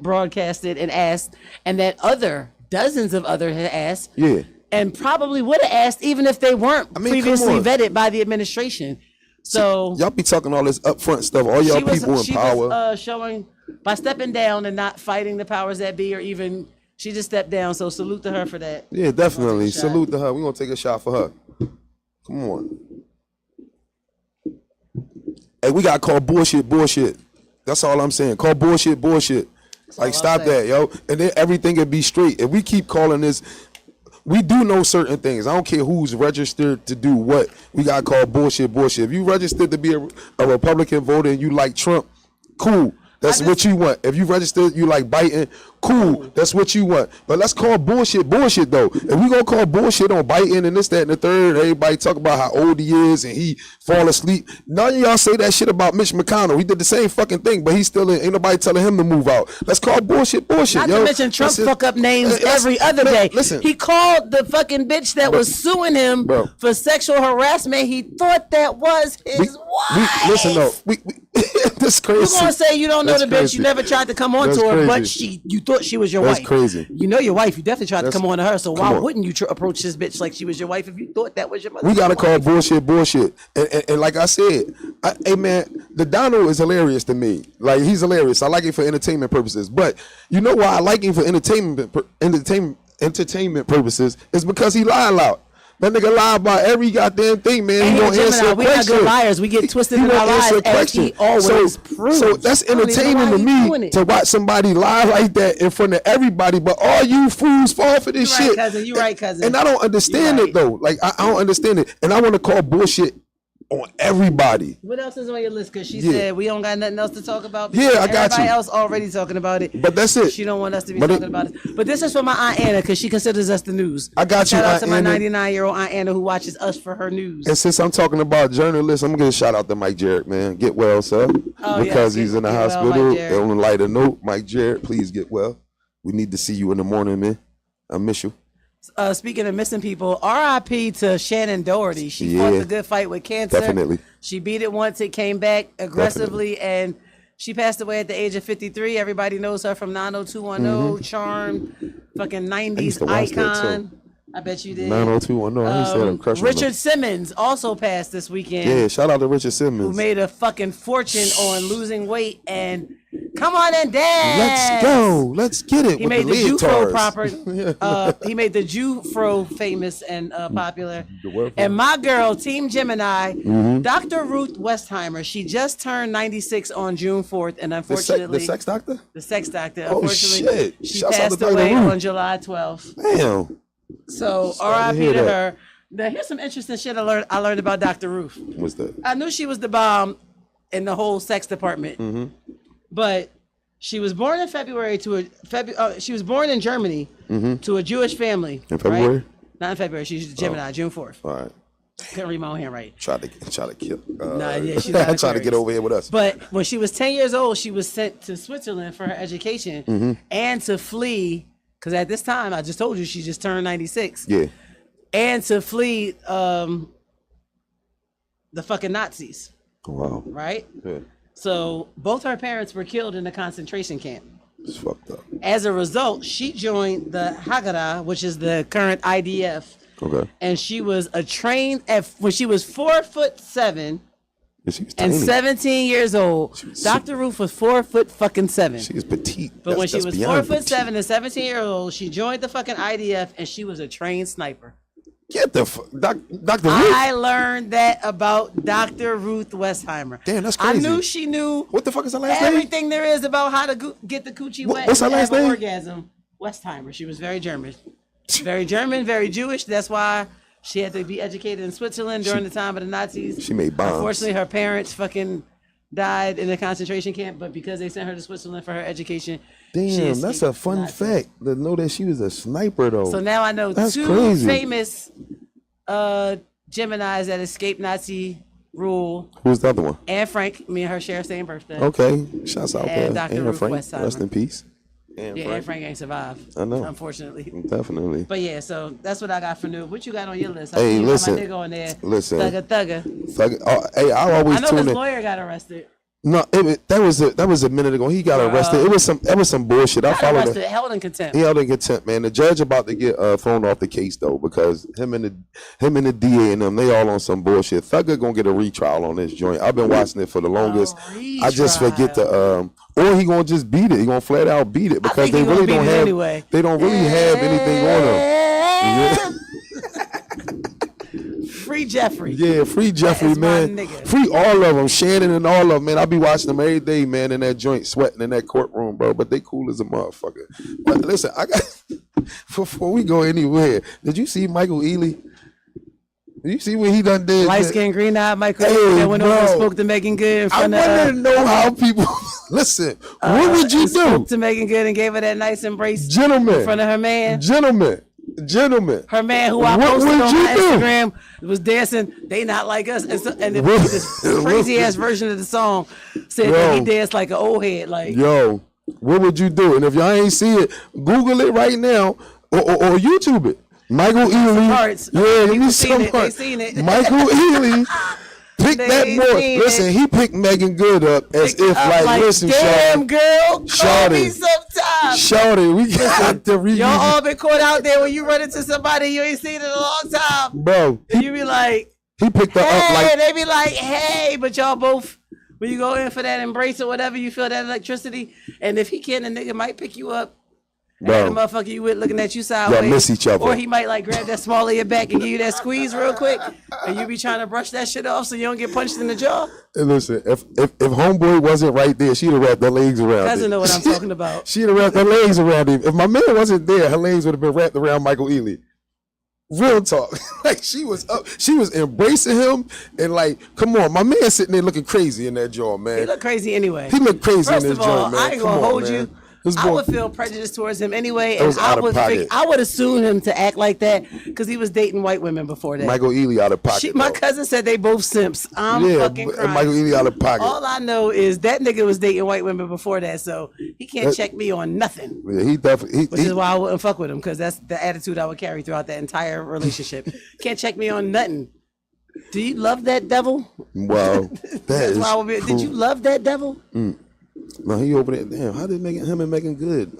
broadcasted and asked, and that dozens of others had asked, and probably would have asked even if they weren't previously vetted by the administration. So y'all be talking all this upfront stuff. All y'all people in power. She was showing by stepping down and not fighting the powers that be, or even she just stepped down. So salute to her for that. Yeah, definitely salute to her. We're gonna take a shot for her. Come on. Hey, we gotta call bullshit. That's all I'm saying. Call bullshit. Like, stop that, yo. And then everything will be straight. If we keep calling this, we do know certain things. I don't care who's registered to do what. We gotta call bullshit. If you registered to be a Republican voter and you like Trump, cool. That's what you want. If you registered, you like Biden, cool. That's what you want. But let's call bullshit though. If we gonna call bullshit on Biden and this, that, and the third, everybody talk about how old he is and he fall asleep. None of y'all say that shit about Mitch McConnell. He did the same fucking thing, but he still ain't nobody telling him to move out. Let's call bullshit. Not to mention Trump fuck up names every other day. Listen. He called the fucking bitch that was suing him for sexual harassment. He thought that was his wife. Listen though, this is crazy. You're gonna say you don't know the bitch. You never tried to come on to her, but you thought she was your wife. That's crazy. You know your wife. You definitely tried to come on to her. So why wouldn't you approach this bitch like she was your wife if you thought that was your mother? We gotta call bullshit. And like I said, hey man, the Donald is hilarious to me. Like, he's hilarious. I like it for entertainment purposes. But you know why I like him for entertainment purposes is because he lie a lot. That nigga lie about every goddamn thing, man. And he gonna answer a question. We not good liars. We get twisted in our lives, as he always proves. So that's entertaining to me to watch somebody lie like that in front of everybody. But all you fools fall for this shit. You right, cousin. And I don't understand it though. Like, I don't understand it. And I want to call bullshit on everybody. What else is on your list? Because she said we don't got nothing else to talk about. Yeah, I got you. Everybody else already talking about it. But that's it. She don't want us to be talking about it. But this is for my Aunt Anna, because she considers us the news. I got you, Shout out to my Aunt Anna. 99-year-old Aunt Anna who watches us for her news. And since I'm talking about journalists, I'm going to shout out to Mike Jarrett, man. Get well, sir. Because he's in the hospital. On a lighter note, Mike Jarrett, please get well. We need to see you in the morning, man. I miss you. Speaking of missing people, R.I.P. to Shannon Doherty. She fought the good fight with cancer. Definitely. She beat it once. It came back aggressively, and she passed away at the age of 53. Everybody knows her from 90210, Charm, fucking 90s icon. I bet you did. 90210. I used to have a crush on Richard him. Simmons also passed this weekend. Yeah, shout out to Richard Simmons. Who made a fucking fortune on losing weight and come on and dance. Let's go. Let's get it. He made the Jufro proper. He made the Jufro famous and popular. And my girl, Team Gemini, Dr. Ruth Westheimer. She just turned 96 on June 4th, and unfortunately, the sex doctor. The sex doctor. Oh, unfortunately, shit. she passed away on July 12th. Damn. So R.I.P. to her. Now here's some interesting shit I learned about Dr. Ruth. What's that? I knew she was the bomb in the whole sex department, but she was born in February she was born in Germany to a Jewish family. In February? Right? Not in February. She's Gemini, June 4th. All right. Couldn't read my own handwriting. Try to kill. She's trying to get over here with us. But when she was 10 years old, she was sent to Switzerland for her education and to flee because at this time, I just told you she just turned 96. Yeah. And to flee the fucking Nazis. Wow. Right? Yeah. So both her parents were killed in a concentration camp. It's fucked up. As a result, she joined the Haganah, which is the current IDF. Okay. And she was when she was 4'7" and 17 years old. Dr. Ruth was 4'7". She was petite. But when she was 4'7" and 17 years old, she joined the fucking IDF and she was a trained sniper. Get the Dr. Ruth. I learned that about Dr. Ruth Westheimer. Damn, that's crazy. I knew she knew What the fuck is her last name? everything there is about how to get the coochie wet. What's her and last have an name? Orgasm. Westheimer. She was very German. Very German, very Jewish. That's why she had to be educated in Switzerland during the time of the Nazis. She made bombs. Unfortunately, her parents fucking died in a concentration camp, but because they sent her to Switzerland for her education, she Damn, that's a fun fact to know that she was a sniper though. So now I know That's two crazy. famous Geminis that escaped Nazi rule. Who's the other one? Anne Frank, me and her share the same birthday. Okay, shouts out And there. Dr. Anne Ruth Frank, Westheimer. rest in peace. Anne Frank ain't survived. I know. Unfortunately. Definitely. But yeah, so that's what I got for new. What you got on your list? I Hey, see you got listen. my nigga on there. Listen. Thugger. Hey, I always I know tune his in. lawyer got arrested. No, that was a minute ago. He got arrested. It was some bullshit. I Got followed arrested, it. held in contempt. He held in contempt, man. The judge about to get thrown off the case though because him and the DA and them, they all on some bullshit. Thugger gonna get a retrial on this joint. I've been watching it for the longest. I just forget to or he gonna just beat it. He gonna flat out beat it because they really don't have they don't really have anything on him. Yeah. Free Jeffrey. Yeah, free Jeffrey, man. nigga. Free all of them. Shannon and all of them, man. I be watching them every day, man, in that joint, sweating in that courtroom, bro. But they cool as a motherfucker. But listen, I got before we go anywhere, did you see Michael Ealy? Did you see what he done did? Light skinned, green eyed Michael Hey, that went over and bro. spoke to Megan Good in I front wanted to of know how people listen. What would you do? Spoke to Megan Good and gave her that nice embrace Gentlemen. in front of her man. Gentlemen. Her man, who I What posted would on you my do? Instagram, was dancing. They not like us, and this crazy ass version of the song said that he danced like an old head. Like, yo, what would you do? And if y'all ain't see it, Google it right now or YouTube it. Michael Ealy. parts. Yeah, give me People some seen it. They parts. seen it. Michael Ealy picked They that boy. seen Listen, it. he picked Megan Good up as if like, listen, damn Shawty, girl, call Shawty. me sometime. Shawty, we got to read. Y'all all been caught out there when you run into somebody you ain't seen in a long time. Bro, And you be like, he picked her up hey, like they be like, hey, but y'all both, when you go in for that embrace or whatever, you feel that electricity. And if he can, the nigga might pick you up. Bro. And the motherfucker you with looking at you sideways. Y'all miss each other. Or he might like grab that small of your back and give you that squeeze real quick. And you be trying to brush that shit off so you don't get punched in the jaw. And listen, if homeboy wasn't right there, she'd have wrapped her legs around Doesn't him. know what I'm talking about. She'd have wrapped her legs around him. If my man wasn't there, her legs would have been wrapped around Michael Ealy. Real talk. Like she was up, she was embracing him and like, come on, my man sitting there looking crazy in that jaw, man. He look crazy anyway. He looked crazy First in this of all, joint, man. I ain't Come gonna on, hold man. you. This I boy- would feel prejudice towards him anyway, That was and out I of would pocket. I would assume him to act like that because he was dating white women before that. Michael Ealy out of pocket. My though. cousin said they both simps. I'm fucking but crying. Michael Ealy out of pocket. All I know is that nigga was dating white women before that, so he can't check me on nothing. Yeah, he definitely. Which is why I wouldn't fuck with him, because that's the attitude I would carry throughout that entire relationship. Can't check me on nothing. Do you love that devil? Wow, That's why I would be, did you love that devil? No, he opened it. Damn, how did him and Megan Good?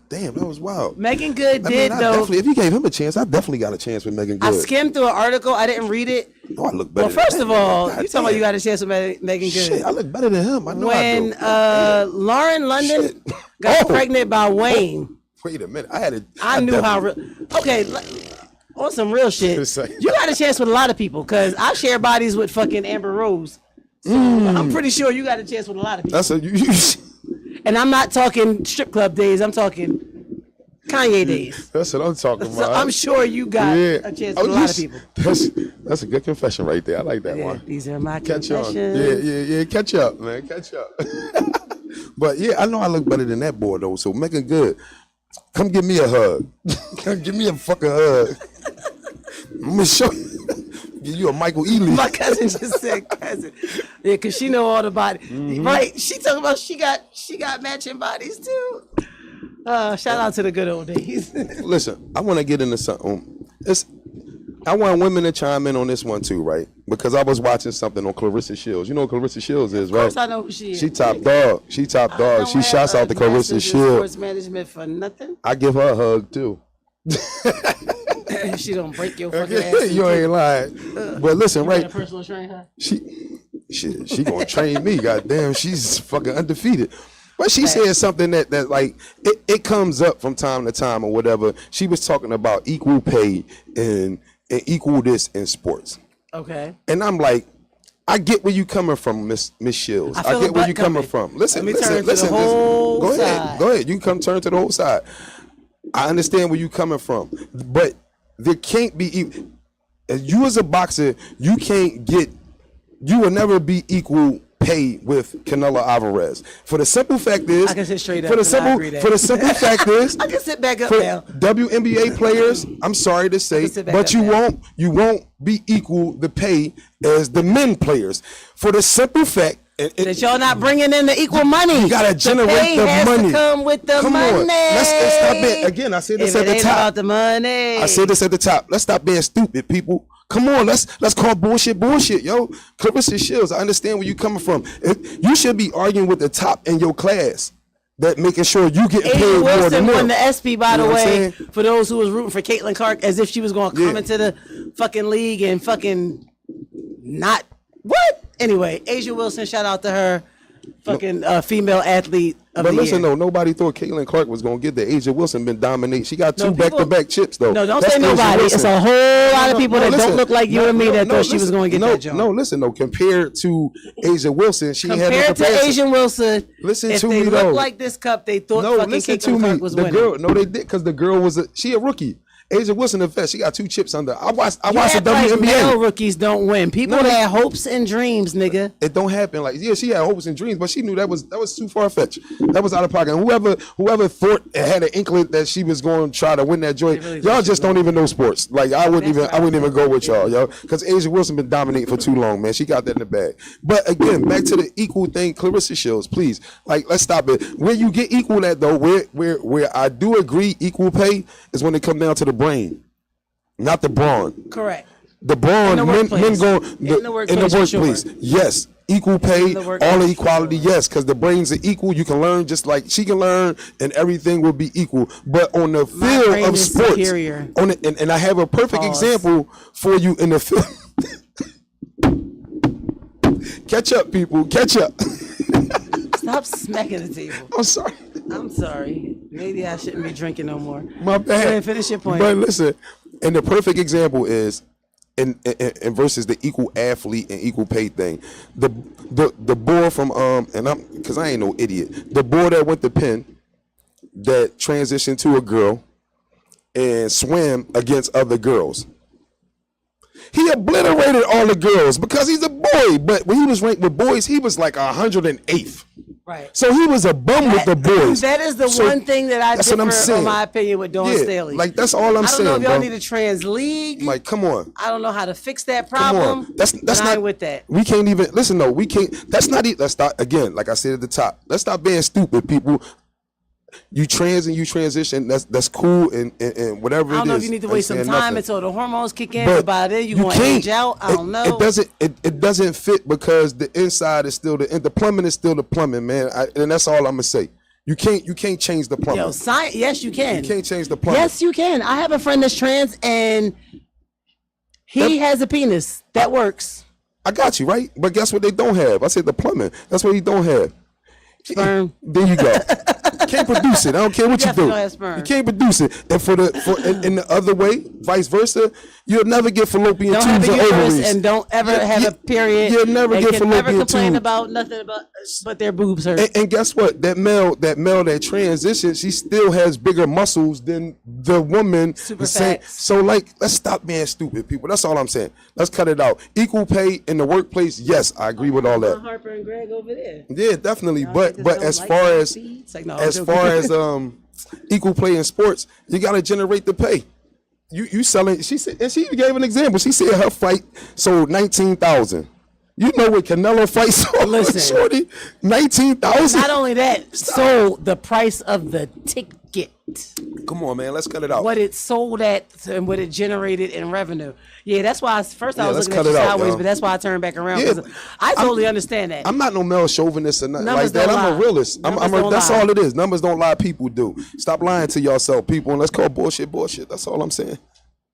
Damn, that was wild. Megan Good I did mean, though. if you gave him a chance, I definitely got a chance with Megan Good. I skimmed through an article. I didn't read it. Oh, I look better. Well, first of all, God you talking about damn. you got a chance with Megan Good. Shit, I look better than him. I know When I do. Lauren London Shit. got Oh. pregnant by Wayne, Wait a minute, I I knew how definitely- real. Okay, on some real shit, Just say- you got a chance with a lot of people because I share bodies with fucking Amber Rose. So I'm pretty sure you got a chance with a lot of people. That's a And I'm not talking strip club days. I'm talking Kanye days. That's what I'm talking about. So I'm sure you got a chance with a lot of people. That's a good confession right there. I like that Yeah, one. these are my Catch on. confessions. Yeah. Catch up, man. Catch up. But yeah, I know I look better than that boy though. So Megan Good, come give me a hug. Come give me a fucking hug. I'm gonna show you. Give you a Michael Ealy. My cousin just said cousin. Yeah, cause she know all the body. Right. She talking about she got matching bodies too. Shout out to the good old days. Listen, I want to get into something. I want women to chime in on this one too, right? Because I was watching something on Clarissa Shields. You know who Clarissa Shields is, right? Of course I know who she is. She top dog. She top dog. She shouts out to Clarissa Shields. Sports management for nothing. I give her a hug too. She don't break your fucking ass. You ain't lying. But listen, right? A personal trainer. She gonna train me. Goddamn, she's fucking undefeated. But she said something that like it comes up from time to time or whatever. She was talking about equal pay and equal this in sports. Okay. And I'm like, I get where you coming from, Miss Shields. I get where you coming from. Listen. Go ahead. You can come turn to the whole side. I understand where you coming from, but there can't be. You as a boxer, you will never be equal pay with Canelo Alvarez. For the simple fact is, I can sit straight up. For the simple fact is, I can sit back up now. WNBA players, I'm sorry to say, but you won't be equal the pay as the men players. For the simple fact that y'all not bringing in the equal money. You gotta generate the money. To come with the money. On. Let's stop it. Again, I said this at the top. About the money. I said this at the top. Let's stop being stupid, people. Come on, let's call bullshit, yo. Clarissa Shields, I understand where you coming from. You should be arguing with the top in your class, that making sure you get paid more Wilson than them. won the SP, by the way, for those who was rooting for Caitlin Clark as if she was going to come into the fucking league and fucking not. What? Anyway, Asia Wilson, shout out to her. Fucking female athlete of the year. Though, nobody thought Caitlin Clark was going to get the Asia Wilson been dominating. She got two back-to-back chips, though. No, don't say nobody. It's a whole lot of people that don't look like you and me that thought she was going to get that job. No, listen, though. Compared to Asia Wilson, she had no comparison. Compared to Asia Wilson, listen if to they me, though. looked like this cup, they thought fucking Caitlin Clark was winning. They did, because the girl was she a rookie. Asia Wilson, in fact, she got 2 chips under. I watched the WNBA. Male rookies don't win. People had hopes and dreams, nigga. It don't happen like she had hopes and dreams, but she knew that was too far fetched. That was out of pocket. And whoever thought had an inkling that she was going to try to win that joint, really y'all just don't even know sports. Like I wouldn't even go with y'all, yo, because Asia Wilson been dominating for too long, man. She got that in the bag. But again, back to the equal thing, Clarissa Shields, please, like let's stop it. Where you get equal at though, where I do agree, equal pay is when it comes down to the brain, not the brawn. Correct. The brawn, men go in the workplace. Sure. Yes, equal pay, all the equality. Sure. Yes, because the brains are equal. You can learn just like she can learn, and everything will be equal. But on the field of sports, and I have a perfect example for you in the field. Catch up, people. Catch up. Stop smacking the table. I'm sorry. Maybe I shouldn't be drinking no more. My bad. Go ahead, finish your point. But listen, and the perfect example is in versus the equal athlete and equal pay thing. The boy from and I'm because I ain't no idiot. The boy that went to Penn that transitioned to a girl and swam against other girls. He obliterated all the girls because he's a boy. But when he was ranked with boys, he was like 108th. Right. So he was a bum with the boys. That is the one thing that I differ, in my opinion, with Dawn Staley. Like that's all I'm saying. I don't know if y'all need a trans league. Like, come on. I don't know how to fix that problem. Come on. That's not with that. We can't even listen. No, we can't. That's not it. Let's start again. Like I said at the top. Let's stop being stupid, people. You trans and you transition. That's cool and whatever it is. I don't know if you need to wait some time until the hormones kick in. But by then you going to age out. I don't know. It doesn't fit because the inside is still the plumbing is still the plumbing, man. And that's all I'm gonna say. You can't change the plumbing. Yes, you can. You can't change the plumbing. Yes, you can. I have a friend that's trans and he has a penis that works. I got you right, but guess what they don't have? I said the plumbing. That's what he don't have. Sperm. There you go. Can't produce it. I don't care what you do. You can't produce it. And in the other way, vice versa, you'll never get fallopian tubes or ovaries. And don't ever have a period. You'll never get fallopian tubes. Never complain about nothing but their boobs hurt. And guess what? That male that transitions, she still has bigger muscles than the woman. Super fat. So like, let's stop being stupid, people. That's all I'm saying. Let's cut it out. Equal pay in the workplace. Yes, I agree with all that. Harper and Greg over there. Yeah, definitely. But as far as equal play in sports, you got to generate the pay. You selling? She said, and she gave an example. She said her fight sold 19,000. You know what Canelo fight sold? Listen, shorty, 19,000. Not only that, sold the price of the ticket. Come on, man. Let's cut it out. what it sold at and what it generated in revenue. Yeah, that's why first I was let's looking at cut you it out, sideways, y'all. but that's why I turned back around. Yeah, 'Cause I totally understand that. I'm not no male chauvinist or nothing like Numbers that. don't I'm a lie. realist. Numbers don't That's lie. all it is. Numbers don't lie. People do. Stop lying to yourself, people, and let's call bullshit bullshit. That's all I'm saying.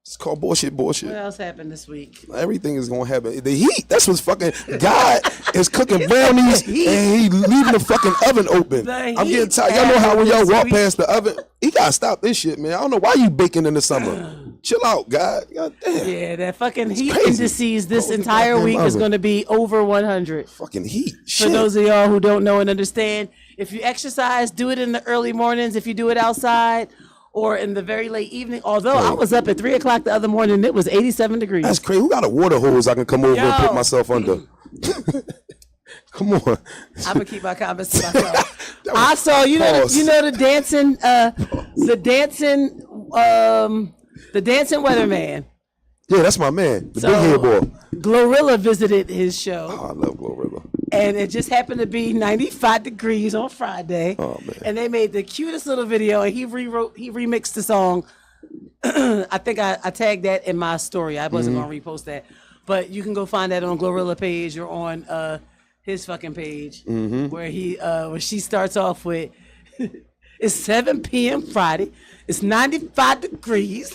It's called bullshit bullshit. What else happened this week? Everything is gonna happen. The heat. That's what's fucking. God is cooking brownies and he leaving the fucking oven open. I'm getting tired. Y'all know how when y'all walk past the oven, he gotta stop this shit, man. I don't know why you baking in the summer. Chill out, God. God damn. Yeah, that fucking heat crazy. indices this Close the entire goddamn week is oven. going to be over 100. Fucking heat. For Shit. those of y'all who don't know and understand, if you exercise, do it in the early mornings. If you do it outside or in the very late evening. Although I was up at 3 o'clock the other morning, and it was 87 degrees. That's crazy. Who got a water hose I can come over and put myself under? Come on. I'm gonna keep my comments to myself. I saw the dancing weatherman. Yeah, that's my man. The big head boy. Glorilla visited his show. Oh, I love Glorilla. And it just happened to be 95 degrees on Friday. Oh, man. And they made the cutest little video, and he remixed the song. I think I tagged that in my story. I wasn't gonna repost that, but you can go find that on Glorilla page or on his fucking page, where she starts off with, "It's 7 p.m. Friday. It's 95 degrees,"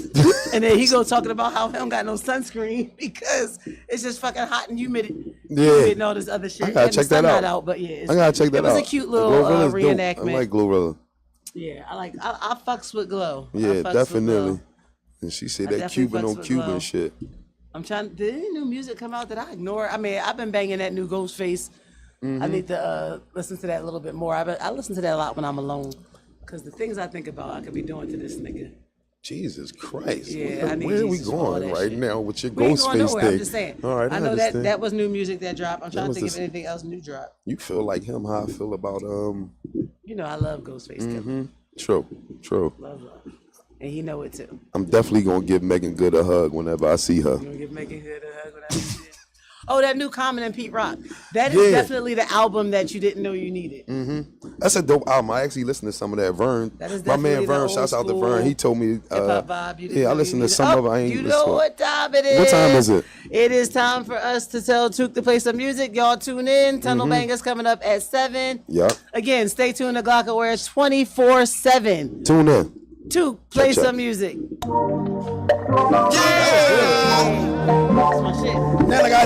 and then he goes talking about how he don't got no sunscreen because it's just fucking hot and humid, and all this other shit. I gotta check that out. But yeah, I gotta check that out. It was a cute little Glorilla's dope. reenactment. I like Glorilla. Yeah, I fucks with Glow. I Yeah, fucks with definitely. Glow. And she said I that definitely Cuban fucks on with Cuban Glow. shit. Did any new music come out that I ignore? I mean, I've been banging that new Ghostface. I need to listen to that a little bit more. I listen to that a lot when I'm alone. Because the things I think about, I could be doing to this nigga. Jesus Christ. Yeah, I need Where are we Jesus for all going that right shit. now with your We ain't going Ghostface nowhere, thing? I'm just saying. All right, I know understand. that was new music that dropped. I'm trying to was think if this- anything else new dropped. You feel like him, how I feel about You know, I love Ghostface Killer. True. Love. And he know it too. I'm definitely gonna give Megan Good a hug whenever I see her. You gonna give Megan Hood a hug when I see it? Oh, that new Common and Pete Rock. That is definitely the album that you didn't know you needed. That's a dope album. I actually listened to some of that. Vern, That is my man definitely the Vern, old shouts out to school Vern. He told me, Hip-hop vibe. You didn't yeah, I know listened you to needed. some of it. I ain't You listen know to it. what time it is? What time is it? It is time for us to tell Took to play some music. Y'all tune in. Tunnel Bangers coming up at 7. Yup. Again, stay tuned to Glocka where it's 24/7. Tune in. Took, play Check. some music. Yeah. That's my shit. Now I got